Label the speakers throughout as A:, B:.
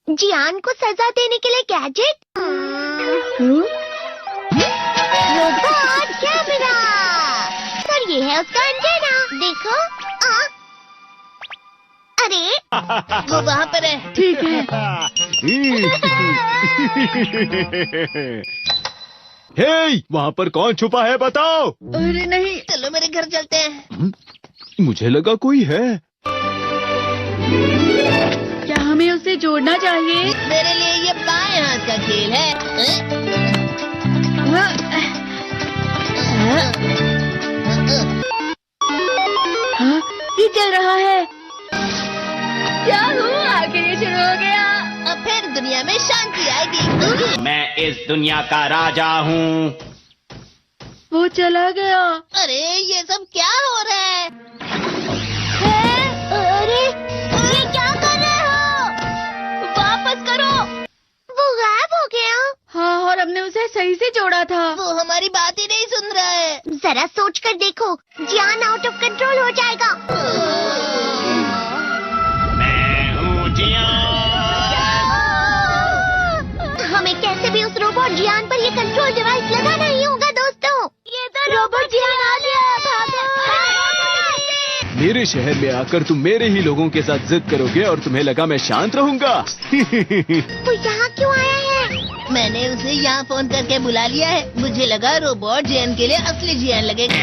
A: जियान को सजा देने के लिए गैजेट। Robot camera. और ये है उसका एंटेना। देखो। अरे वो वहाँ पर है।
B: ठीक है।
C: हे, वहाँ पर कौन छुपा है बताओ।
B: अरे नहीं।
A: चलो मेरे घर चलते हैं।
C: मुझे लगा कोई है।
B: क्या हमें उसे जोड़ना चाहिए?
A: मेरे लिए ये बाएं हाथ का खेल है।
B: हाँ, ये चल रहा है। याहू, आखिर ये शुरू हो गया।
A: अब फिर दुनिया में शांति आएगी।
D: मैं इस दुनिया का राजा हूँ।
B: वो चला गया।
A: अरे ये सब क्या हो रहा है? अरे ये क्या कर रहे हो? वापस करो। वो गायब हो गया।
B: हाँ, और हमने उसे सही से जोड़ा था।
A: वो हमारी बात ही नहीं सुन रहा है। जरा सोच कर देखो, जियान आउट ऑफ कंट्रोल हो जाएगा।
D: मैं हूँ जियान।
A: हमें कैसे भी उस रोबोट जियान पर ये कंट्रोल डिवाइस लगाना ही होगा दोस्तों। ये तो रोबोट जियान आ गया। भागो।
C: मेरे शहर में आकर तुम मेरे ही लोगों के साथ जिद करोगे और तुम्हें लगा मैं शांत रहूंगा।
A: वो यहाँ क्यों आया है? मैंने उसे यहाँ फोन करके बुला लिया है। मुझे लगा रोबोट जियान के लिए असली जियान लगेगा।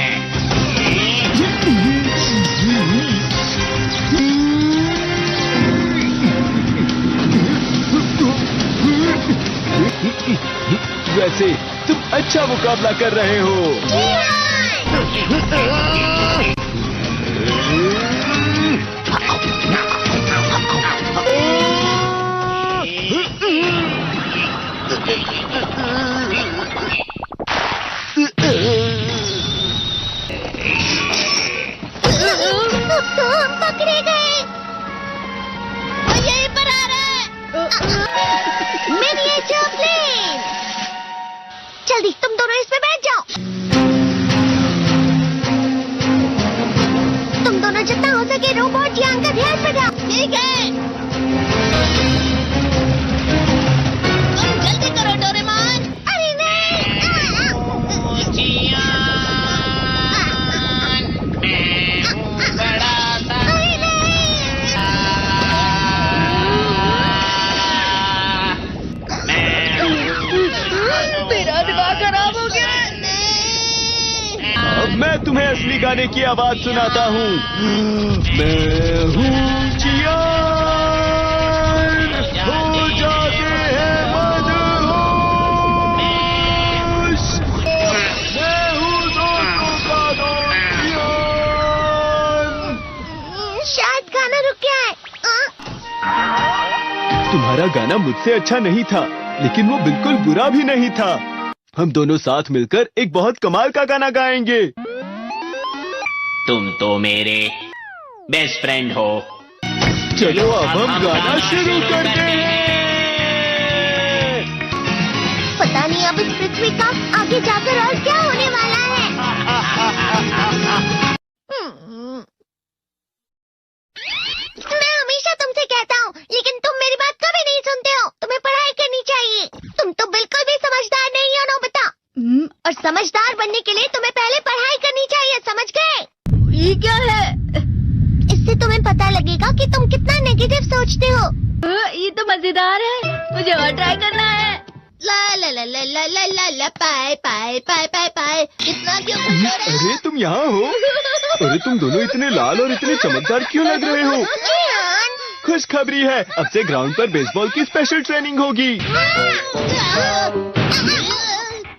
C: वैसे तुम अच्छा मुकाबला कर रहे हो।
A: तो हम पकड़े गए। वो यहीं पर आ रहा है। Miniature plane. जल्दी तुम दोनों इसमें बैठ जाओ। तुम दोनों जितना हो सके रोबोट जियान का ध्यान रखो। ठीक है। तुम जल्दी करो डोरेमोन। अरे नहीं।
D: जियान, मैं हूँ बड़ा सा।
A: अरे नहीं।
B: मेरा दिमाग खराब हो गया।
C: अब मैं तुम्हें असली गाने की आवाज सुनाता हूँ। मैं हूँ जियान, हो जाते हैं मदहोश। मैं हूँ दोस्तों का दोस्त जियान।
A: शायद गाना रुक गया है।
C: तुम्हारा गाना मुझसे अच्छा नहीं था, लेकिन वो बिल्कुल बुरा भी नहीं था। हम दोनों साथ मिलकर एक बहुत कमाल का गाना गाएंगे।
D: तुम तो मेरे बेस्ट फ्रेंड हो।
C: चलो अब हम गाना शुरू करते हैं।
A: पता नहीं अब इस पृथ्वी का आगे जाकर और क्या होने वाला है। मैं हमेशा तुमसे कहता हूँ, लेकिन तुम मेरी बात कभी नहीं सुनते हो। तुम्हें पढ़ाई करनी चाहिए। तुम तो बिल्कुल भी समझदार नहीं हो नोबिता। और समझदार बनने के लिए तुम्हें पहले पढ़ाई करनी चाहिए, समझ गए?
B: ये क्या है?
A: इससे तुम्हें पता लगेगा कि तुम कितना नेगेटिव सोचते हो।
B: ये तो मजेदार है। मुझे और ट्राई करना है।
A: ला ला ला ला ला ला ला ला पाए पाए पाए पाए पाए। इतना क्यों खुश हो रहे हो?
C: अरे तुम यहाँ हो? अरे तुम दोनों इतने लाल और इतने चमकदार क्यों लग रहे हो?
A: जियान।
C: खुशखबरी है, अब से ग्राउंड पर बेसबॉल की स्पेशल ट्रेनिंग होगी।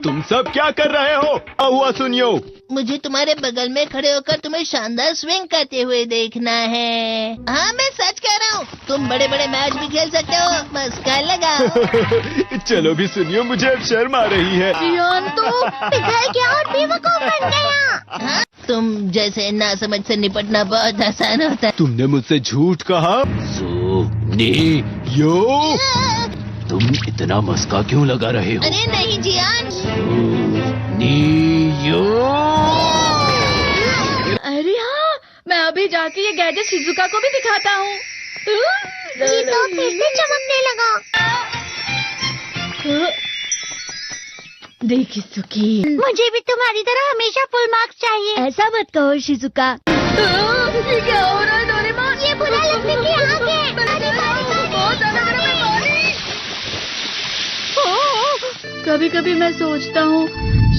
C: तुम सब क्या कर रहे हो? हुआ सुनियो।
A: मुझे तुम्हारे बगल में खड़े होकर तुम्हें शानदार स्विंग करते हुए देखना है। हाँ मैं सच कह रहा हूँ। तुम बड़े बड़े मैच भी खेल सकते हो। मस्का लगाओ।
C: चलो भी सुनियो, मुझे अब शर्म आ रही है।
B: जियान तो
A: पिघल गया और बेवकूफ बन गया। हाँ? तुम जैसे नासमझ से निपटना बहुत आसान होता है।
C: तुमने मुझसे झूठ कहा। सुनियो, तुम इतना मस्का क्यों लगा रहे हो?
A: अरे नहीं जियान।
C: सुनियो।
B: अरे हाँ, मैं अभी जाके ये गैजेट शिजुका को भी दिखाता हूँ।
A: जी तो फिर से चमकने लगा।
B: देखी सुखी।
A: मुझे भी तुम्हारी तरह हमेशा फुल मार्क्स चाहिए।
B: ऐसा मत कहो शिजुका। ये क्या हो रहा है डोरेमोन?
A: ये बुरा लगने की आग है।
B: बहुत ज्यादा गर्म है पानी। कभी कभी मैं सोचता हूँ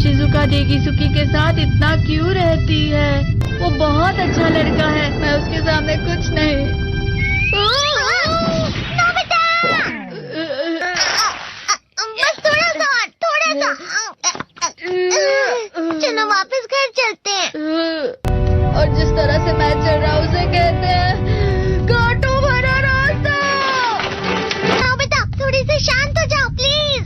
B: शिजुका डेगिसुकी के साथ इतना क्यों रहती है। वो बहुत अच्छा लड़का है, मैं उसके सामने कुछ नहीं।
A: बस थोड़ा सा। चलो वापस घर चलते हैं।
B: और जिस तरह से मैं चल रहा हूँ उसे कहते हैं कांटों भरा रास्ता।
A: नोबिता, थोड़ी सी शांत हो जाओ प्लीज।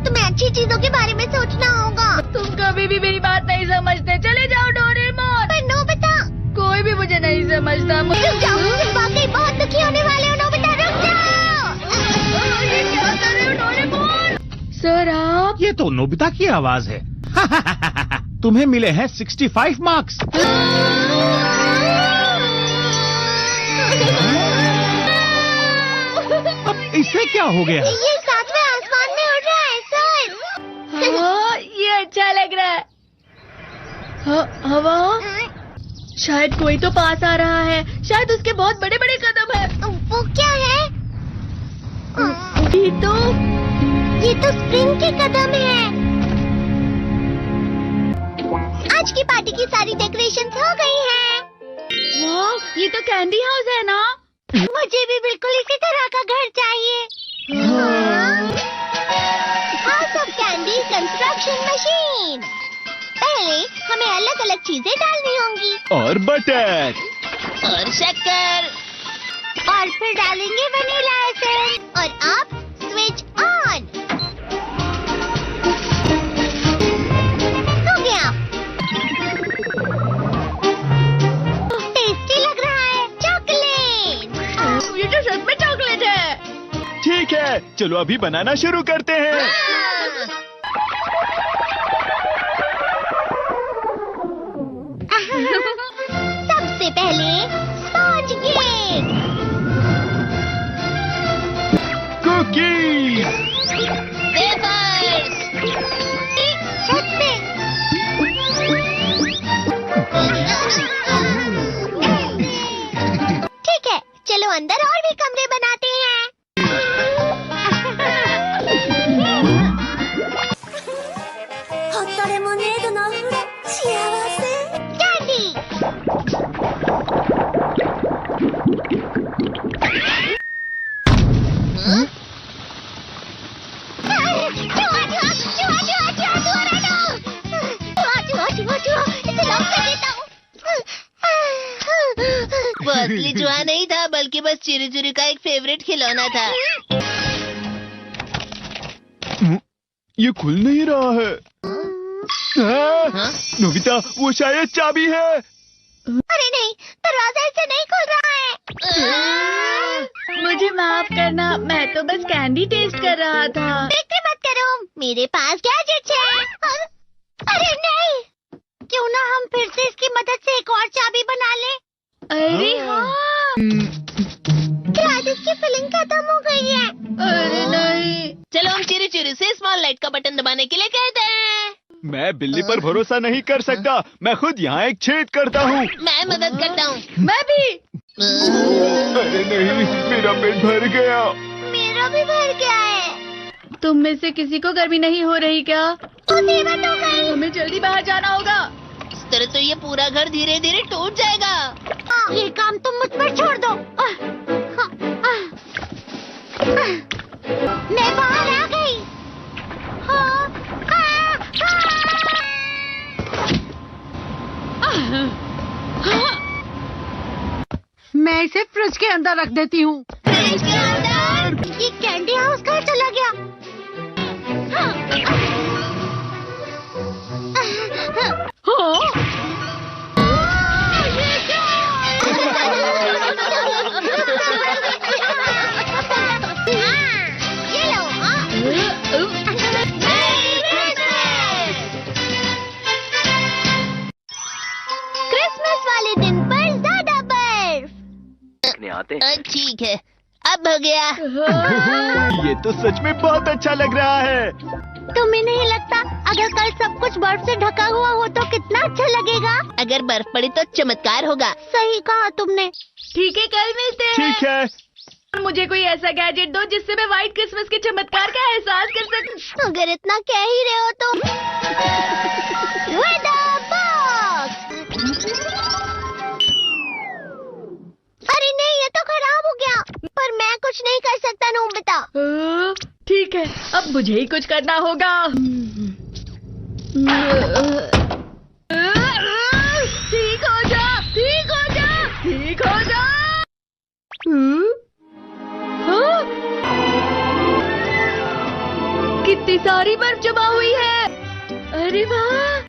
A: तुम्हें अच्छी चीजों के बारे में सोचना होगा।
B: तुम कभी भी मेरी बात नहीं समझते। चले जाओ डोरेमोन।
A: पर नोबिता,
B: कोई भी मुझे नहीं समझता।
A: रुक जाओ, तुम वाकई बहुत दुखी होने वाले हो। नोबिता रुक जाओ।
B: ये क्या कर रहे हो डोरेमोन? सर आप?
E: ये तो नोबिता की आवाज है। तुम्हें मिले हैं 65 मार्क्स। अब इससे क्या हो गया?
A: ये सातवें आसमान में उड़ रहा है सर।
B: हाँ, ये अच्छा लग रहा है। हवा? शायद कोई तो पास आ रहा है। शायद उसके बहुत बड़े बड़े कदम है।
A: वो क्या है? ये तो स्प्रिंग के कदम है। आज की पार्टी की सारी डेकोरेशंस हो गई हैं।
B: वाह, ये तो कैंडी हाउस है ना?
A: मुझे भी बिल्कुल इसी तरह का घर चाहिए। House of candy construction machine. पहले हमें अलग अलग चीजें डालनी होंगी।
C: और बटर।
A: और शक्कर। और फिर डालेंगे वनीला एसेंस। और अब स्विच ऑन। हो गया। टेस्टी लग रहा है। चॉकलेट।
B: ये तो सच में चॉकलेट है।
C: ठीक है, चलो अभी बनाना शुरू करते हैं।
A: सबसे पहले स्पॉन्ज केक।
C: कुकीज।
A: वेफर्स। छत पे। ठीक है, चलो अंदर और भी कमरे बनाते हैं। कैंडी।
F: वो असली चूहा नहीं था, बल्कि बस चिरी चिरी का एक फेवरेट खिलौना था।
C: ये खुल नहीं रहा है।
F: हाँ?
C: नोबिता, वो शायद चाबी है।
A: अरे नहीं, दरवाजा ऐसे नहीं खुल रहा है।
B: मुझे माफ करना, मैं तो बस कैंडी टेस्ट कर रहा था।
A: फिक्र मत करो, मेरे पास गैजेट्स है। अरे नहीं, क्यों ना हम फिर से इसकी मदद से एक और चाबी बना लें।
B: अरे हाँ।
A: शायद इसकी फिलिंग खत्म हो गई है।
B: अरे नहीं।
F: चलो हम चिरी चिरी से स्मॉल लाइट का बटन दबाने के लिए कहते हैं।
C: मैं बिल्ली पर भरोसा नहीं कर सकता। मैं खुद यहाँ एक छेद करता हूँ।
F: मैं मदद करता हूँ।
B: मैं भी।
C: अरे नहीं, मेरा पेट भर गया।
A: मेरा भी भर गया है।
B: तुम में से किसी को गर्मी नहीं हो रही क्या?
A: मुसीबत हो गई।
B: हमें जल्दी बाहर जाना होगा।
F: इस तरह तो ये पूरा घर धीरे धीरे टूट जाएगा।
A: ये काम तुम मुझ पर छोड़ दो। मैं बाहर आ गई।
G: मैं इसे फ्रिज के अंदर रख देती हूँ।
A: फ्रिज के अंदर? ये कैंडी हाउस कहाँ चला गया? ये क्या? ये लो। क्रिसमस वाले दिन पर ज्यादा बर्फ।
F: ठीक है, अब हो गया।
C: ये ये तो सच में बहुत अच्छा लग रहा है।
A: तुम्हें नहीं लगता अगर कल सब कुछ बर्फ से ढका हुआ हो तो कितना अच्छा लगेगा?
F: अगर बर्फ पड़ी तो चमत्कार होगा।
A: सही कहा तुमने।
B: ठीक है, कल मिलते हैं।
C: ठीक है।
B: मुझे कोई ऐसा गैजेट दो जिससे मैं व्हाइट क्रिसमस के चमत्कार का एहसास कर सकूं।
A: अगर इतना कह ही रहे हो तो वेदर बॉक्स। अरे नहीं, ये तो खराब हो गया। पर मैं कुछ नहीं कर सकता नोबिता।
B: ठीक है, अब मुझे ही कुछ करना होगा। ठीक हो जा, ठीक हो जा, ठीक हो जा। हाँ? कितनी सारी बर्फ जमा हुई है। अरे वाह।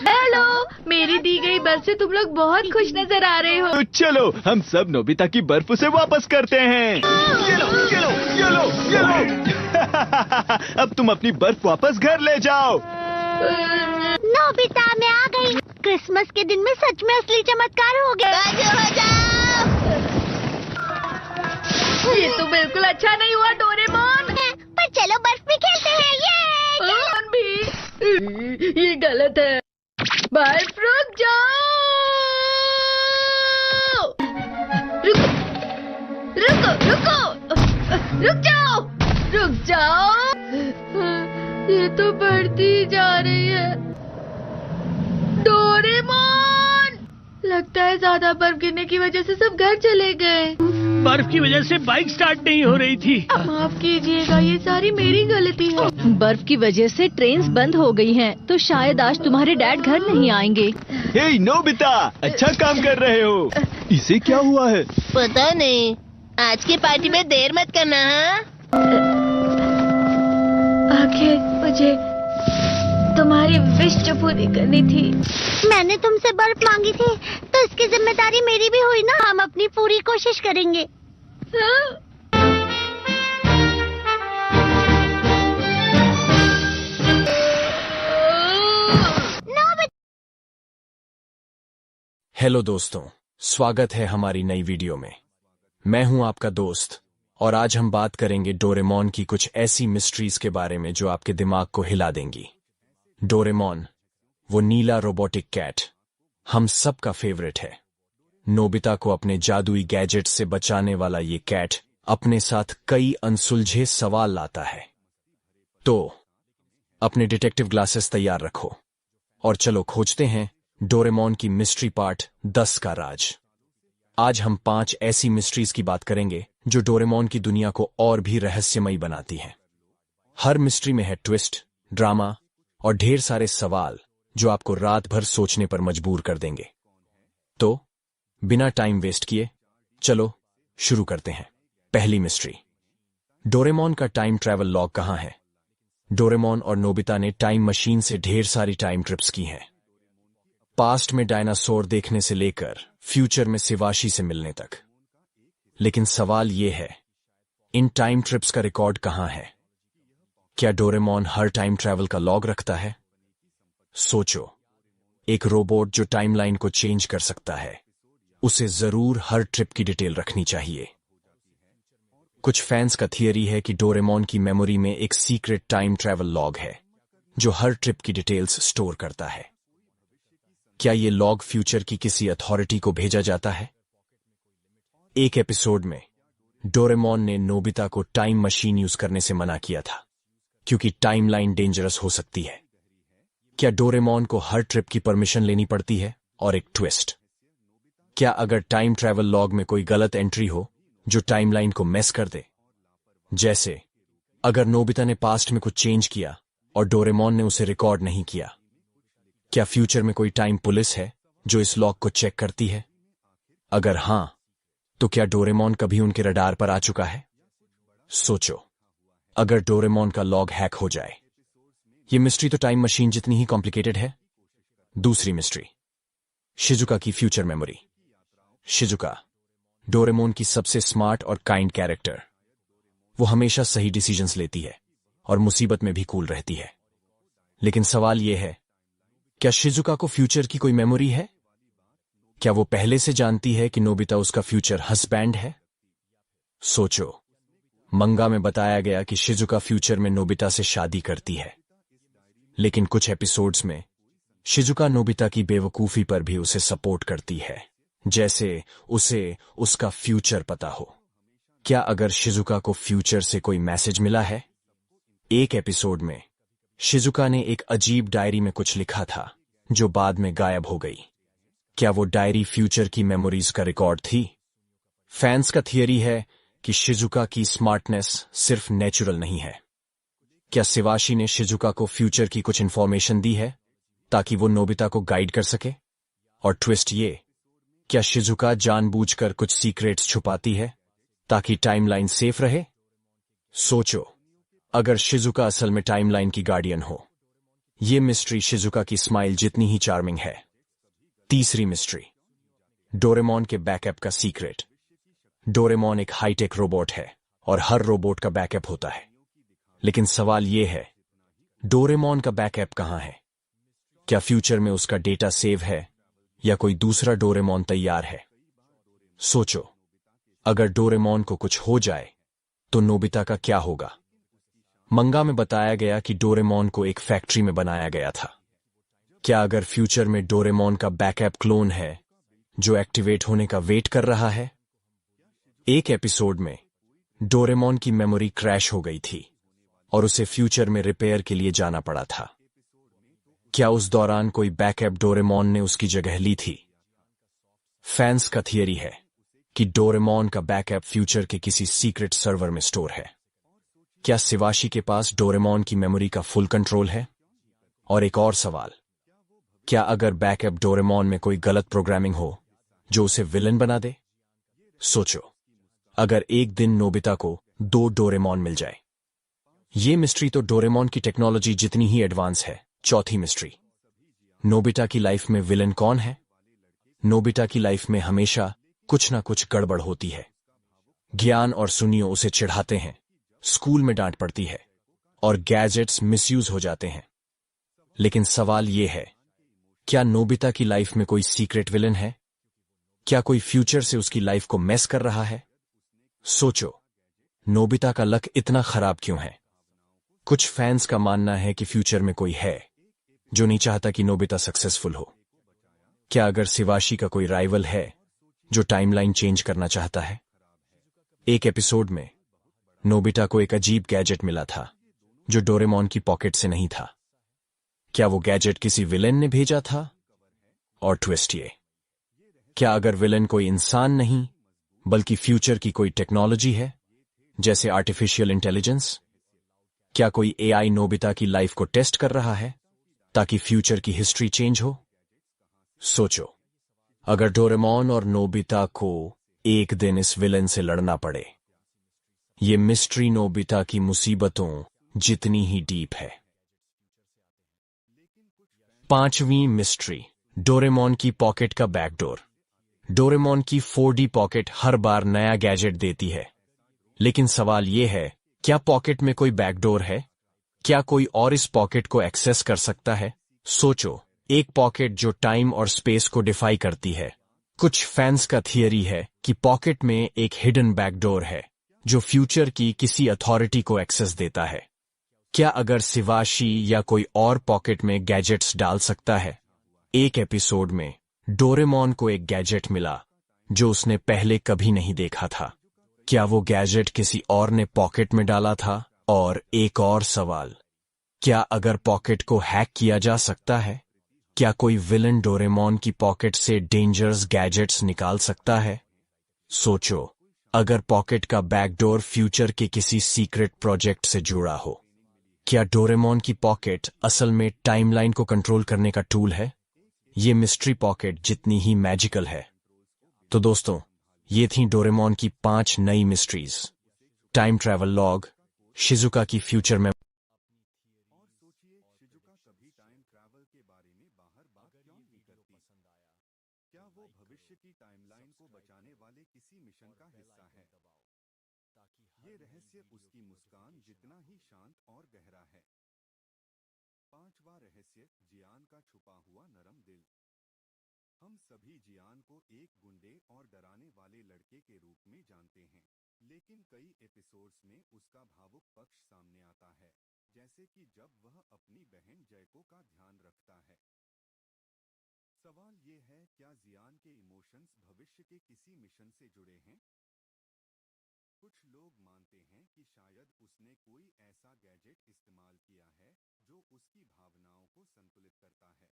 B: हेलो, मेरी दी गई बर्फ से तुम लोग बहुत खुश नजर आ रहे हो।
C: तो चलो हम सब नोबिता की बर्फ उसे वापस करते हैं। ये लो, ये लो, ये लो, ये लो। अब तुम अपनी बर्फ वापस घर ले जाओ।
A: नोबिता, मैं आ गई। क्रिसमस के दिन में सच में असली चमत्कार हो गया।
F: हो जाओ।
B: ये तो बिल्कुल अच्छा नहीं हुआ डोरेमोन।
A: पर चलो बर्फ में खेलते हैं। ये
B: भी ये गलत है। बर्फ रुक जाओ। रुको रुको रुको, रुक जाओ, रुक जाओ। ये तो बढ़ती जा रही है। डोरेमोन, लगता है ज्यादा बर्फ गिरने की वजह से सब घर चले गए।
E: बर्फ की वजह से बाइक स्टार्ट नहीं हो रही थी।
B: माफ कीजिएगा, ये सारी मेरी गलती है।
H: बर्फ की वजह से ट्रेन्स बंद हो गई हैं, तो शायद आज तुम्हारे डैड घर नहीं आएंगे।
C: हे नोबिता, अच्छा काम कर रहे हो। इसे क्या हुआ है?
F: पता नहीं। आज की पार्टी में देर मत करना। हाँ?
B: आखिर मुझे तुम्हारी विश जो पूरी करनी थी।
A: मैंने तुमसे बर्फ मांगी थी, तो इसकी जिम्मेदारी मेरी भी हुई ना। हम अपनी पूरी कोशिश करेंगे।
B: हाँ?
I: हेलो दोस्तों, स्वागत है हमारी नई वीडियो में। मैं हूं आपका दोस्त और आज हम बात करेंगे डोरेमोन की कुछ ऐसी मिस्ट्रीज के बारे में जो आपके दिमाग को हिला देंगी। डोरेमोन, वो नीला रोबोटिक कैट, हम सबका फेवरेट है। नोबिता को अपने जादुई गैजेट से बचाने वाला ये कैट अपने साथ कई अनसुलझे सवाल लाता है। तो अपने डिटेक्टिव ग्लासेस तैयार रखो और चलो खोजते हैं डोरेमोन की मिस्ट्री पार्ट 10 का राज। आज हम 5 ऐसी मिस्ट्रीज की बात करेंगे जो डोरेमोन की दुनिया को और भी रहस्यमयी बनाती हैं। हर मिस्ट्री में है ट्विस्ट, ड्रामा और ढेर सारे सवाल जो आपको रात भर सोचने पर मजबूर कर देंगे। तो बिना टाइम वेस्ट किए चलो शुरू करते हैं। पहली मिस्ट्री, डोरेमोन का टाइम ट्रैवल लॉग कहां है? डोरेमोन और नोबिता ने टाइम मशीन से ढेर सारी टाइम ट्रिप्स की हैं। पास्ट में डायनासोर देखने से लेकर फ्यूचर में शिवाशी से मिलने तक। लेकिन सवाल यह है, इन टाइम ट्रिप्स का रिकॉर्ड कहां है? क्या डोरेमोन हर टाइम ट्रैवल का लॉग रखता है? सोचो, एक रोबोट जो टाइमलाइन को चेंज कर सकता है, उसे जरूर हर ट्रिप की डिटेल रखनी चाहिए। कुछ फैंस का थियरी है कि डोरेमोन की मेमोरी में एक सीक्रेट टाइम ट्रैवल लॉग है जो हर ट्रिप की डिटेल्स स्टोर करता है। क्या ये लॉग फ्यूचर की किसी अथॉरिटी को भेजा जाता है? एक एपिसोड में डोरेमोन ने नोबिता को टाइम मशीन यूज करने से मना किया था क्योंकि टाइमलाइन डेंजरस हो सकती है। क्या डोरेमोन को हर ट्रिप की परमिशन लेनी पड़ती है? और एक ट्विस्ट, क्या अगर टाइम ट्रैवल लॉग में कोई गलत एंट्री हो जो टाइमलाइन को मेस कर दे? जैसे अगर नोबिता ने पास्ट में कुछ चेंज किया और डोरेमोन ने उसे रिकॉर्ड नहीं किया, क्या फ्यूचर में कोई टाइम पुलिस है जो इस लॉग को चेक करती है? अगर हां, तो क्या डोरेमोन कभी उनके रडार पर आ चुका है? सोचो, अगर डोरेमोन का लॉग हैक हो जाए। ये मिस्ट्री तो टाइम मशीन जितनी ही कॉम्प्लिकेटेड है। दूसरी मिस्ट्री, शिजुका की फ्यूचर मेमोरी। शिजुका, डोरेमोन की सबसे स्मार्ट और काइंड कैरेक्टर। वो हमेशा सही डिसीजंस लेती है और मुसीबत में भी कूल रहती है। लेकिन सवाल यह है, क्या शिजुका को फ्यूचर की कोई मेमोरी है? क्या वो पहले से जानती है कि नोबिता उसका फ्यूचर हस्बैंड है? सोचो, मंगा में बताया गया कि शिजुका फ्यूचर में नोबिता से शादी करती है, लेकिन कुछ एपिसोड्स में शिजुका नोबिता की बेवकूफी पर भी उसे सपोर्ट करती है, जैसे उसे उसका फ्यूचर पता हो। क्या अगर शिजुका को फ्यूचर से कोई मैसेज मिला है? एक एपिसोड में शिजुका ने एक अजीब डायरी में कुछ लिखा था जो बाद में गायब हो गई। क्या वो डायरी फ्यूचर की मेमोरीज का रिकॉर्ड थी? फैंस का थियरी है कि शिजुका की स्मार्टनेस सिर्फ नेचुरल नहीं है। क्या शिवाशी ने शिजुका को फ्यूचर की कुछ इंफॉर्मेशन दी है ताकि वो नोबिता को गाइड कर सके? और ट्विस्ट ये, क्या शिजुका जानबूझकर कुछ सीक्रेट्स छुपाती है ताकि टाइमलाइन सेफ रहे? सोचो, अगर शिजुका असल में टाइमलाइन की गार्डियन हो। ये मिस्ट्री शिजुका की स्माइल जितनी ही चार्मिंग है। तीसरी मिस्ट्री, डोरेमोन के बैकअप का सीक्रेट। डोरेमोन एक हाईटेक रोबोट है और हर रोबोट का बैकअप होता है, लेकिन सवाल यह है, डोरेमोन का बैकअप कहां है? क्या फ्यूचर में उसका डेटा सेव है या कोई दूसरा डोरेमोन तैयार है? सोचो, अगर डोरेमोन को कुछ हो जाए तो नोबिता का क्या होगा? मंगा में बताया गया कि डोरेमोन को एक फैक्ट्री में बनाया गया था। क्या अगर फ्यूचर में डोरेमोन का बैकअप क्लोन है जो एक्टिवेट होने का वेट कर रहा है? एक एपिसोड में डोरेमोन की मेमोरी क्रैश हो गई थी और उसे फ्यूचर में रिपेयर के लिए जाना पड़ा था। क्या उस दौरान कोई बैकअप डोरेमोन ने उसकी जगह ली थी? फैंस का थियरी है कि डोरेमोन का बैकअप फ्यूचर के किसी सीक्रेट सर्वर में स्टोर है। क्या शिवाशी के पास डोरेमोन की मेमोरी का फुल कंट्रोल है? और एक और सवाल, क्या अगर बैकअप डोरेमोन में कोई गलत प्रोग्रामिंग हो जो उसे विलन बना दे? सोचो, अगर एक दिन नोबिता को 2 डोरेमोन मिल जाए। ये मिस्ट्री तो डोरेमोन की टेक्नोलॉजी जितनी ही एडवांस है। चौथी मिस्ट्री, नोबिता की लाइफ में विलन कौन है? नोबिता की लाइफ में हमेशा कुछ ना कुछ गड़बड़ होती है। ज्ञान और सुनियो उसे चिढ़ाते हैं, स्कूल में डांट पड़ती है और गैजेट्स मिसयूज हो जाते हैं। लेकिन सवाल यह है, क्या नोबिता की लाइफ में कोई सीक्रेट विलन है? क्या कोई फ्यूचर से उसकी लाइफ को मेस कर रहा है? सोचो, नोबिता का लक इतना खराब क्यों है? कुछ फैंस का मानना है कि फ्यूचर में कोई है जो नहीं चाहता कि नोबिता सक्सेसफुल हो। क्या अगर शिवाशी का कोई राइवल है जो टाइमलाइन चेंज करना चाहता है? एक एपिसोड में नोबिता को एक अजीब गैजेट मिला था जो डोरेमोन की पॉकेट से नहीं था। क्या वो गैजेट किसी विलेन ने भेजा था? और ट्विस्ट ये, क्या अगर विलेन कोई इंसान नहीं बल्कि फ्यूचर की कोई टेक्नोलॉजी है, जैसे आर्टिफिशियल इंटेलिजेंस? क्या कोई एआई नोबिता की लाइफ को टेस्ट कर रहा है ताकि फ्यूचर की हिस्ट्री चेंज हो? सोचो, अगर डोरेमोन और नोबिता को एक दिन इस विलेन से लड़ना पड़े। ये मिस्ट्री नोबिता की मुसीबतों जितनी ही डीप है। पांचवीं मिस्ट्री, डोरेमोन की पॉकेट का बैकडोर। डोरेमोन की 4D पॉकेट हर बार नया गैजेट देती है, लेकिन सवाल यह है, क्या पॉकेट में कोई बैकडोर है? क्या कोई और इस पॉकेट को एक्सेस कर सकता है? सोचो, एक पॉकेट जो टाइम और स्पेस को डिफाई करती है। कुछ फैंस का थियरी है कि पॉकेट में एक हिडन बैकडोर है जो फ्यूचर की किसी अथॉरिटी को एक्सेस देता है। क्या अगर शिवाशी या कोई और पॉकेट में गैजेट्स डाल सकता है? एक एपिसोड में डोरेमोन को एक गैजेट मिला जो उसने पहले कभी नहीं देखा था। क्या वो गैजेट किसी और ने पॉकेट में डाला था? और एक और सवाल, क्या अगर पॉकेट को हैक किया जा सकता है? क्या कोई विलन डोरेमोन की पॉकेट से डेंजरस गैजेट्स निकाल सकता है? सोचो, अगर पॉकेट का बैकडोर फ्यूचर के किसी सीक्रेट प्रोजेक्ट से जुड़ा हो। क्या डोरेमोन की पॉकेट असल में टाइमलाइन को कंट्रोल करने का टूल है? ये मिस्ट्री पॉकेट जितनी ही मैजिकल है। तो दोस्तों, ये थी डोरेमोन की 5 नई mysteries. Time travel log, Shizuka की फ्यूचर में।
C: क्या वो भविष्य की टाइमलाइन को बचाने वाले किसी मिशन का हिस्सा है? ये रहस्य उसकी मुस्कान जितना ही शांत और गहरा है। 5वां रहस्य, जियान का छुपा हुआ नरम दिल। हम सभी जियान को एक गुंडे और डराने वाले लड़के के रूप में जानते हैं, लेकिन कई एपिसोड्स में उसका भावुक पक्ष सामने आता है, जैसे कि जब वह अपनी बहन जैको का ध्यान रखता है। सवाल ये है, क्या जियान के इमोशंस भविष्य के किसी मिशन से जुड़े हैं? कुछ लोग मानते हैं कि शायद उसने कोई ऐसा गैजेट इस्तेमाल किया है जो उसकी भावनाओं को संतुलित करता है।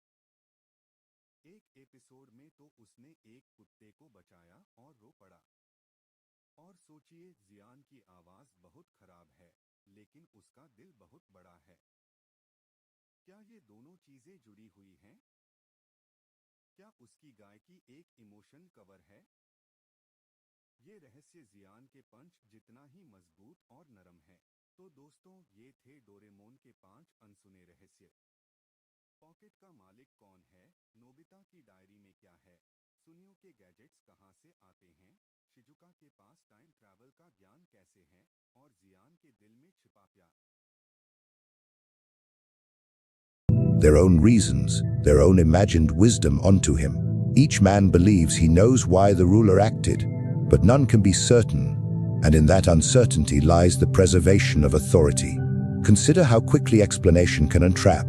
C: एक एपिसोड में तो उसने एक कुत्ते को बचाया और रो पड़ा। और सोचिए, जियान की आवाज बहुत खराब है, लेकिन उसका दिल बहुत बड़ा है। क्या ये दोनों चीजें जुड़ी हुई हैं? क्या उसकी गायकी एक इमोशन कवर है? ये रहस्य जियान के पंच जितना ही मजबूत और नरम है। तो दोस्तों, ये थे डोरेमोन के 5 अनसुने रहस्य। पॉकेट का मालिक कौन है? नोबिता की डायरी में क्या है? सुनियो के गैजेट्स कहां से आते हैं? शिजुका के पास टाइम ट्रैवल का ज्ञान कैसे है? और जियान के दिल में छिपा प्यार।
J: Their own reasons, their own imagined wisdom onto him. Each man believes he knows why the ruler acted, but none can be certain, and in that uncertainty lies the preservation of authority. Consider how quickly explanation can entrap.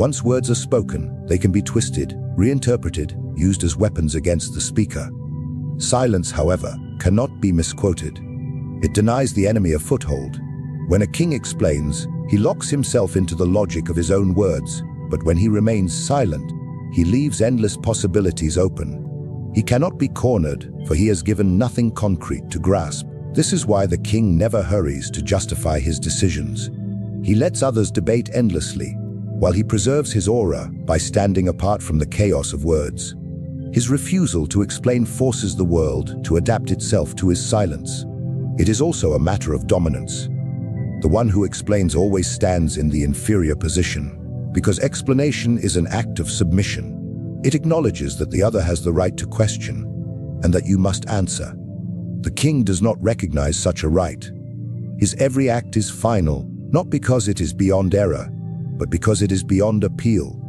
J: Once words are spoken, they can be twisted, reinterpreted, used as weapons against the speaker. Silence, however, cannot be misquoted. It denies the enemy a foothold. When a king explains, he locks himself into the logic of his own words, but when he remains silent, he leaves endless possibilities open. He cannot be cornered, for he has given nothing concrete to grasp. This is why the king never hurries to justify his decisions. He lets others debate endlessly, while he preserves his aura by standing apart from the chaos of words. His refusal to explain forces the world to adapt itself to his silence. It is also a matter of dominance. The one who explains always stands in the inferior position, because explanation is an act of submission. It acknowledges that the other has the right to question, and that you must answer. The king does not recognize such a right. His every act is final, not because it is beyond error, but because it is beyond appeal.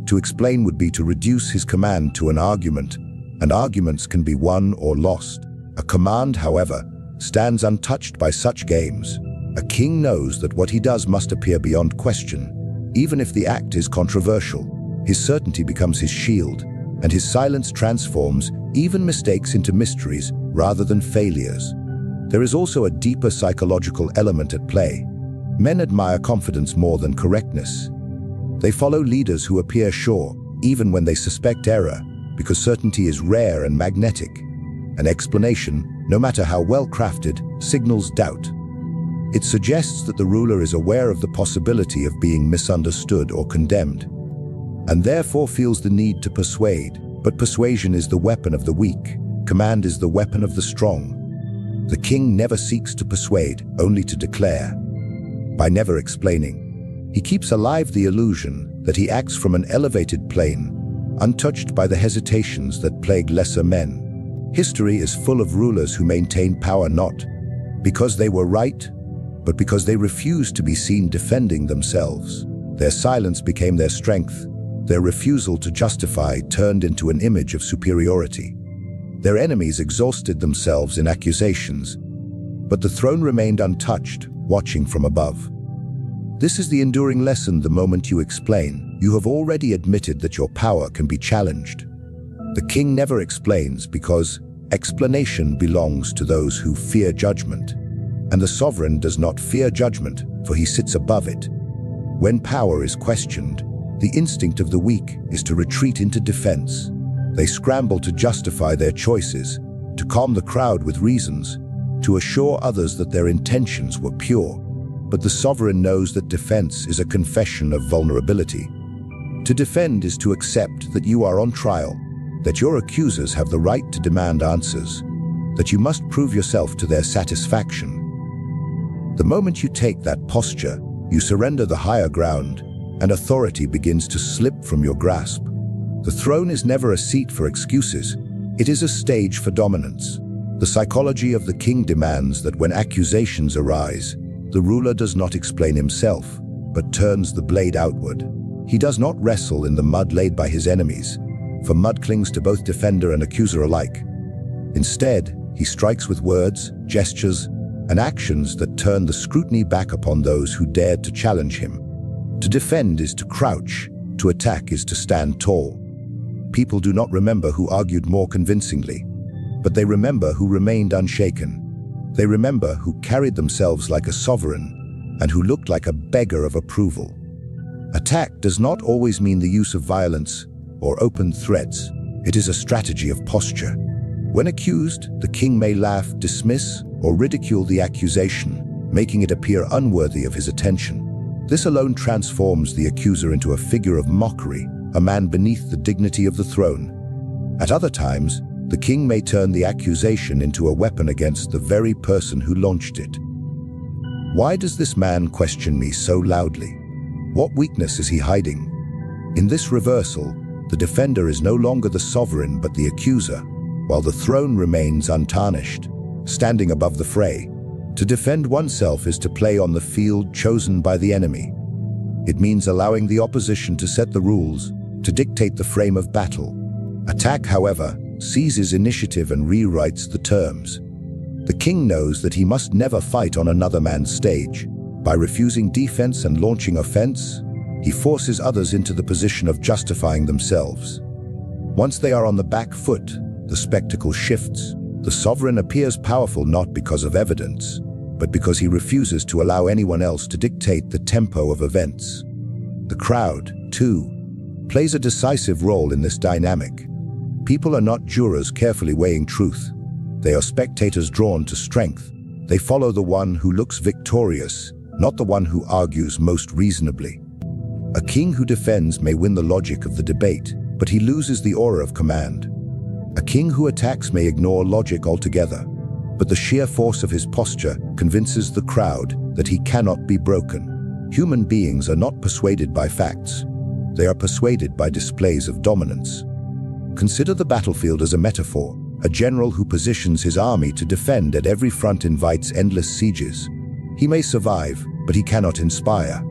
J: To explain would be to reduce his command to an argument, and arguments can be won or lost. A command, however, stands untouched by such games. A king knows that what he does must appear beyond question, even if the act is controversial. His certainty becomes his shield, and his silence transforms even mistakes into mysteries rather than failures. There is also a deeper psychological element at play. Men admire confidence more than correctness. They follow leaders who appear sure, even when they suspect error, because certainty is rare and magnetic. An explanation, no matter how well crafted, signals doubt. It suggests that the ruler is aware of the possibility of being misunderstood or condemned, and therefore feels the need to persuade. But persuasion is the weapon of the weak. Command is the weapon of the strong. The king never seeks to persuade, only to declare. By never explaining, he keeps alive the illusion that he acts from an elevated plane, untouched by the hesitations that plague lesser men. History is full of rulers who maintain power not because they were right, but because they refused to be seen defending themselves. Their silence became their strength. Their refusal to justify turned into an image of superiority. Their enemies exhausted themselves in accusations, but the throne remained untouched, watching from above. This is the enduring lesson. The moment you explain, you have already admitted that your power can be challenged. The king never explains because explanation belongs to those who fear judgment, and the sovereign does not fear judgment, for he sits above it. When power is questioned, the instinct of the weak is to retreat into defense. They scramble to justify their choices, to calm the crowd with reasons, to assure others that their intentions were pure. But the sovereign knows that defense is a confession of vulnerability. To defend is to accept that you are on trial, that your accusers have the right to demand answers, that you must prove yourself to their satisfaction. The moment you take that posture, you surrender the higher ground, and authority begins to slip from your grasp. The throne is never a seat for excuses, it is a stage for dominance. The psychology of the king demands that when accusations arise, the ruler does not explain himself, but turns the blade outward. He does not wrestle in the mud laid by his enemies, for mud clings to both defender and accuser alike. Instead, He strikes with words, gestures, and actions that turn the scrutiny back upon those who dared to challenge him. To defend is to crouch, to attack is to stand tall. People do not remember who argued more convincingly, but they remember who remained unshaken. They remember who carried themselves like a sovereign and who looked like a beggar of approval. Attack does not always mean the use of violence or open threats. It is a strategy of posture. When accused, the king may laugh, dismiss, or ridicule the accusation, making it appear unworthy of his attention. This alone transforms the accuser into a figure of mockery, a man beneath the dignity of the throne. At other times, the king may turn the accusation into a weapon against the very person who launched it. Why does this man question me so loudly? What weakness is he hiding? In this reversal, the defender is no longer the sovereign but the accuser, while the throne remains untarnished, standing above the fray. To defend oneself is to play on the field chosen by the enemy. It means allowing the opposition to set the rules, to dictate the frame of battle. Attack, however, seizes initiative and rewrites the terms. The king knows that he must never fight on another man's stage. By refusing defense and launching offense, he forces others into the position of justifying themselves. Once they are on the back foot, the spectacle shifts. The sovereign appears powerful not because of evidence, but because he refuses to allow anyone else to dictate the tempo of events. The crowd, too, plays a decisive role in this dynamic. People are not jurors carefully weighing truth. They are spectators drawn to strength. They follow the one who looks victorious, not the one who argues most reasonably. A king who defends may win the logic of the debate, but he loses the aura of command. A king who attacks may ignore logic altogether, but the sheer force of his posture convinces the crowd that he cannot be broken. Human beings are not persuaded by facts. They are persuaded by displays of dominance. Consider the battlefield as a metaphor. A general who positions his army to defend at every front invites endless sieges. He may survive, but he cannot inspire.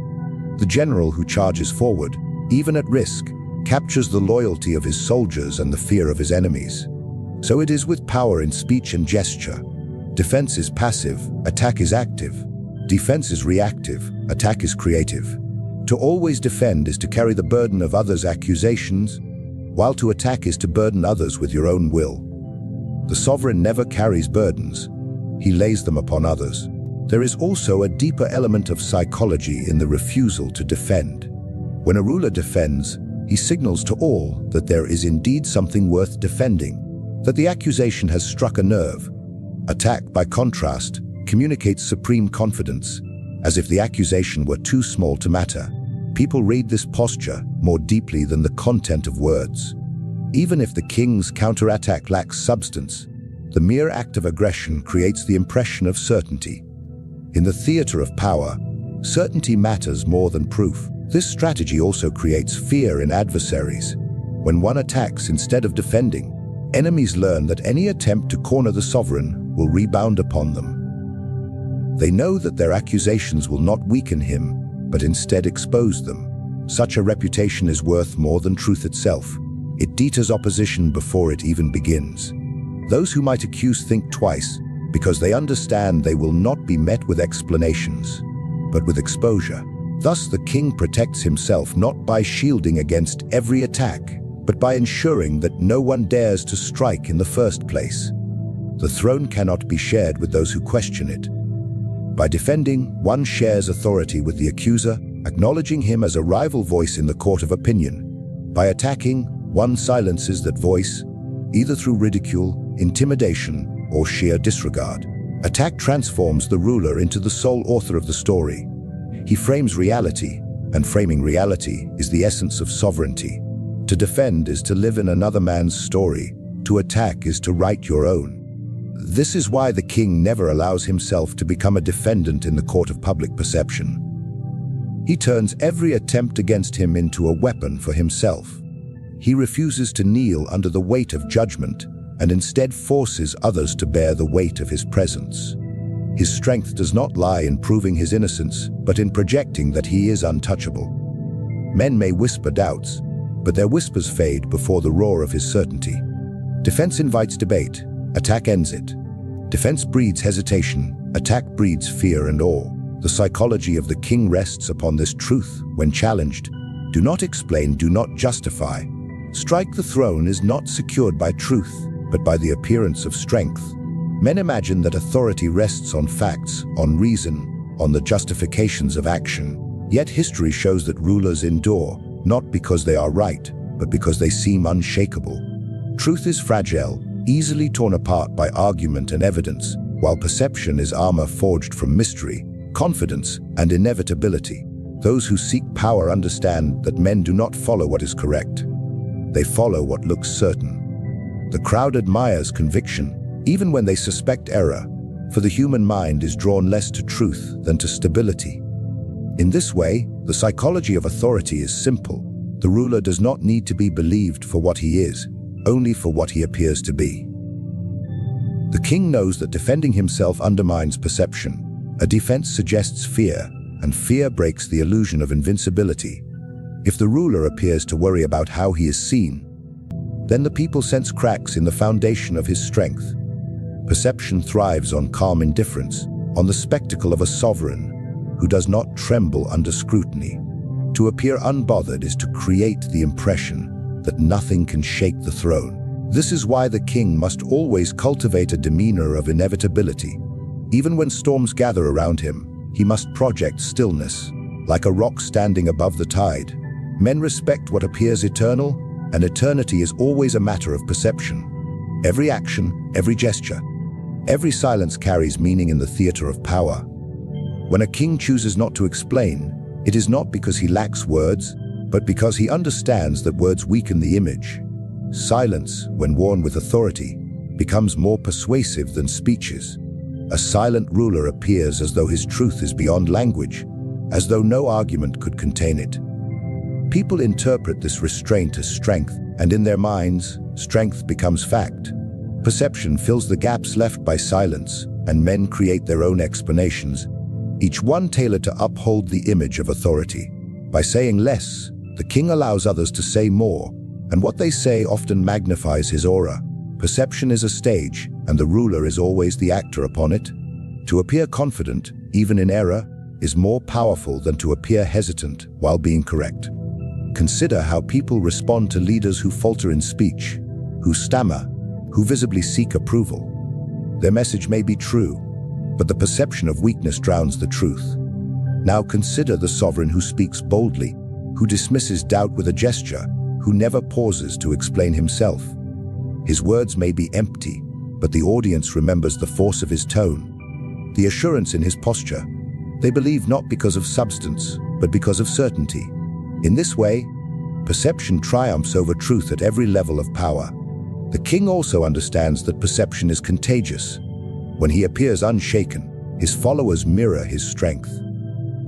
J: The general who charges forward, even at risk, captures the loyalty of his soldiers and the fear of his enemies. So it is with power in speech and gesture. Defense is passive, attack is active. Defense is reactive, attack is creative. To always defend is to carry the burden of others' accusations, while to attack is to burden others with your own will. The sovereign never carries burdens. He lays them upon others. There is also a deeper element of psychology in the refusal to defend. When a ruler defends, he signals to all that there is indeed something worth defending, that the accusation has struck a nerve. Attack, by contrast, communicates supreme confidence, as if the accusation were too small to matter. People read this posture more deeply than the content of words. Even if the king's counterattack lacks substance, the mere act of aggression creates the impression of certainty. In the theater of power, certainty matters more than proof. This strategy also creates fear in adversaries. When one attacks instead of defending, enemies learn that any attempt to corner the sovereign will rebound upon them. They know that their accusations will not weaken him, but instead expose them. Such a reputation is worth more than truth itself. It deters opposition before it even begins. Those who might accuse think twice, because they understand they will not be met with explanations, but with exposure. Thus, the king protects himself not by shielding against every attack, but by ensuring that no one dares to strike in the first place. The throne cannot be shared with those who question it. By defending, one shares authority with the accuser, acknowledging him as a rival voice in the court of opinion. By attacking, one silences that voice, either through ridicule, intimidation, or sheer disregard. Attack transforms the ruler into the sole author of the story. He frames reality, and framing reality is the essence of sovereignty. To defend is to live in another man's story. To attack is to write your own. This is why the king never allows himself to become a defendant in the court of public perception. He turns every attempt against him into a weapon for himself. He refuses to kneel under the weight of judgment and instead forces others to bear the weight of his presence. His strength does not lie in proving his innocence, but in projecting that he is untouchable. Men may whisper doubts, but their whispers fade before the roar of his certainty. Defense invites debate, attack ends it. Defense breeds hesitation, attack breeds fear and awe. The psychology of the king rests upon this truth when challenged. Do not explain, do not justify. Strike the throne is not secured by truth, but by the appearance of strength. Men imagine that authority rests on facts, on reason, on the justifications of action. Yet history shows that rulers endure, not because they are right, but because they seem unshakable. Truth is fragile, easily torn apart by argument and evidence, while perception is armor forged from mystery, confidence, and inevitability. Those who seek power understand that men do not follow what is correct. They follow what looks certain. The crowd admires conviction, even when they suspect error, for the human mind is drawn less to truth than to stability. In this way, the psychology of authority is simple. The ruler does not need to be believed for what he is, only for what he appears to be. The king knows that defending himself undermines perception. A defense suggests fear, and fear breaks the illusion of invincibility. If the ruler appears to worry about how he is seen, then the people sense cracks in the foundation of his strength. Perception thrives on calm indifference, on the spectacle of a sovereign who does not tremble under scrutiny. To appear unbothered is to create the impression that nothing can shake the throne. This is why the king must always cultivate a demeanor of inevitability. Even when storms gather around him, he must project stillness, like a rock standing above the tide. Men respect what appears eternal, and eternity is always a matter of perception. Every action, every gesture, every silence carries meaning in the theater of power. When a king chooses not to explain, it is not because he lacks words, but because he understands that words weaken the image. Silence, when worn with authority, becomes more persuasive than speeches. A silent ruler appears as though his truth is beyond language, as though no argument could contain it. People interpret this restraint as strength, and in their minds, strength becomes fact. Perception fills the gaps left by silence, and men create their own explanations, each one tailored to uphold the image of authority. By saying less, the king allows others to say more, and what they say often magnifies his aura. Perception is a stage, and the ruler is always the actor upon it. To appear confident, even in error, is more powerful than to appear hesitant while being correct. Consider how people respond to leaders who falter in speech, who stammer, who visibly seek approval. Their message may be true, but the perception of weakness drowns the truth. Now consider the sovereign who speaks boldly, who dismisses doubt with a gesture, who never pauses to explain himself. His words may be empty, but the audience remembers the force of his tone, the assurance in his posture. They believe not because of substance, but because of certainty. In this way, perception triumphs over truth at every level of power. The king also understands that perception is contagious. When he appears unshaken, his followers mirror his strength.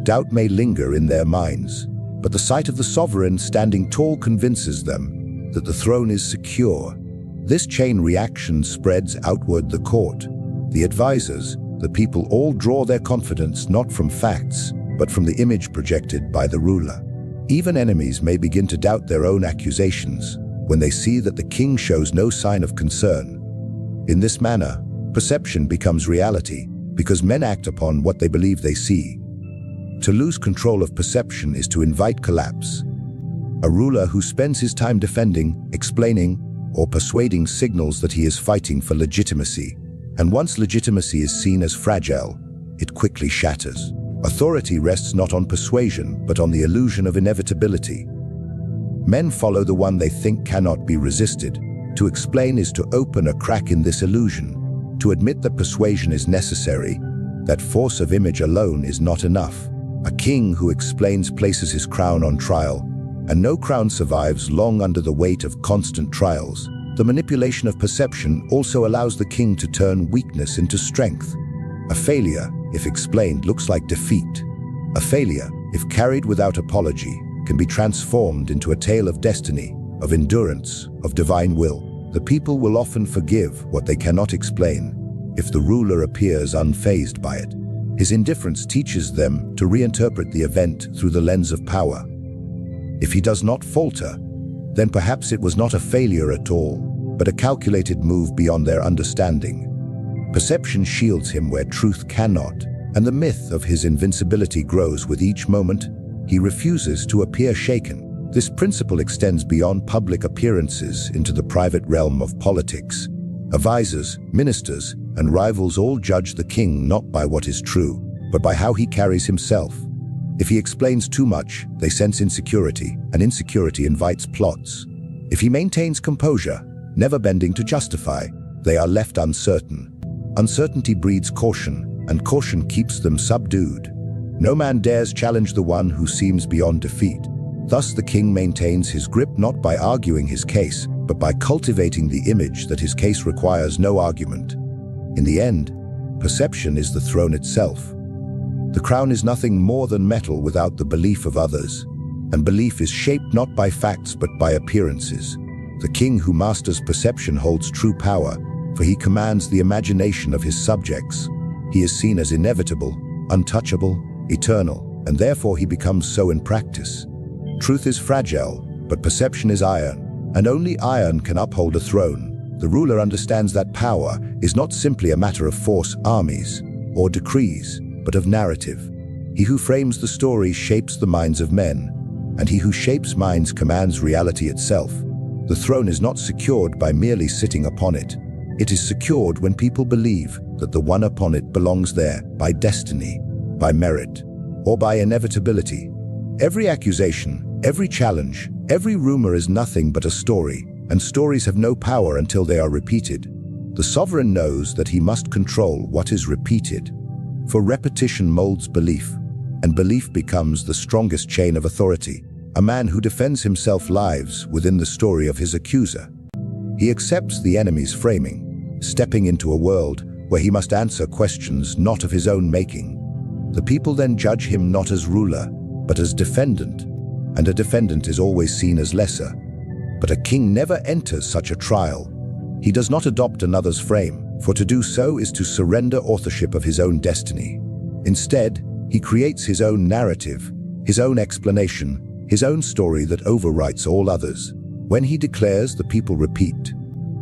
J: Doubt may linger in their minds, but the sight of the sovereign standing tall convinces them that the throne is secure. This chain reaction spreads outward the court. The advisors, the people all draw their confidence not from facts, but from the image projected by the ruler. Even enemies may begin to doubt their own accusations when they see that the king shows no sign of concern. In this manner, perception becomes reality, because men act upon what they believe they see. To lose control of perception is to invite collapse. A ruler who spends his time defending, explaining, or persuading signals that he is fighting for legitimacy. And once legitimacy is seen as fragile, it quickly shatters. Authority rests not on persuasion, but on the illusion of inevitability. Men follow the one they think cannot be resisted. To explain is to open a crack in this illusion. To admit that persuasion is necessary, that force of image alone is not enough. A king who explains places his crown on trial, and no crown survives long under the weight of constant trials. The manipulation of perception also allows the king to turn weakness into strength. A failure, if explained, looks like defeat. A failure, if carried without apology, can be transformed into a tale of destiny, of endurance, of divine will. The people will often forgive what they cannot explain if the ruler appears unfazed by it. His indifference teaches them to reinterpret the event through the lens of power. If he does not falter, then perhaps it was not a failure at all, but a calculated move beyond their understanding. Perception shields him where truth cannot, and the myth of his invincibility grows with each moment. He refuses to appear shaken. This principle extends beyond public appearances into the private realm of politics. Advisors, ministers, and rivals all judge the king not by what is true, but by how he carries himself. If he explains too much, they sense insecurity, and insecurity invites plots. If he maintains composure, never bending to justify, they are left uncertain. Uncertainty breeds caution, and caution keeps them subdued. No man dares challenge the one who seems beyond defeat. Thus the king maintains his grip not by arguing his case, but by cultivating the image that his case requires no argument. In the end, perception is the throne itself. The crown is nothing more than metal without the belief of others, and belief is shaped not by facts but by appearances. The king who masters perception holds true power, for he commands the imagination of his subjects. He is seen as inevitable, untouchable, eternal, and therefore he becomes so in practice. Truth is fragile, but perception is iron, and only iron can uphold a throne. The ruler understands that power is not simply a matter of force, armies, or decrees, but of narrative. He who frames the story shapes the minds of men, and he who shapes minds commands reality itself. The throne is not secured by merely sitting upon it. It is secured when people believe that the one upon it belongs there by destiny, by merit, or by inevitability. Every accusation, every challenge, every rumor is nothing but a story, and stories have no power until they are repeated. The sovereign knows that he must control what is repeated, for repetition molds belief, and belief becomes the strongest chain of authority. A man who defends himself lives within the story of his accuser. He accepts the enemy's framing, stepping into a world where he must answer questions not of his own making. The people then judge him not as ruler, but as defendant, and a defendant is always seen as lesser. But a king never enters such a trial. He does not adopt another's frame, for to do so is to surrender authorship of his own destiny. Instead, he creates his own narrative, his own explanation, his own story that overwrites all others. When he declares, the people repeat.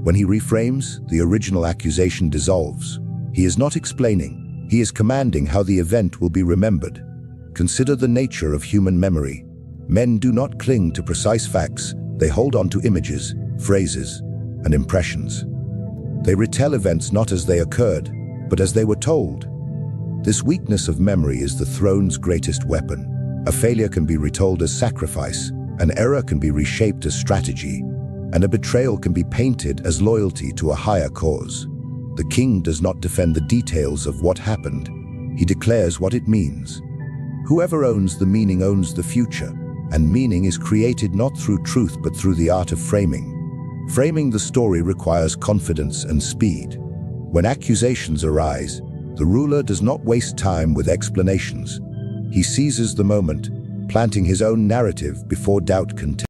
J: When he reframes, the original accusation dissolves. He is not explaining, he is commanding how the event will be remembered. Consider the nature of human memory. Men do not cling to precise facts, they hold on to images, phrases, and impressions. They retell events not as they occurred, but as they were told. This weakness of memory is the throne's greatest weapon. A failure can be retold as sacrifice, an error can be reshaped as strategy, and a betrayal can be painted as loyalty to a higher cause. The king does not defend the details of what happened, he declares what it means. Whoever owns the meaning owns the future, and meaning is created not through truth but through the art of framing. Framing the story requires confidence and speed. When accusations arise, the ruler does not waste time with explanations. He seizes the moment, planting his own narrative before doubt can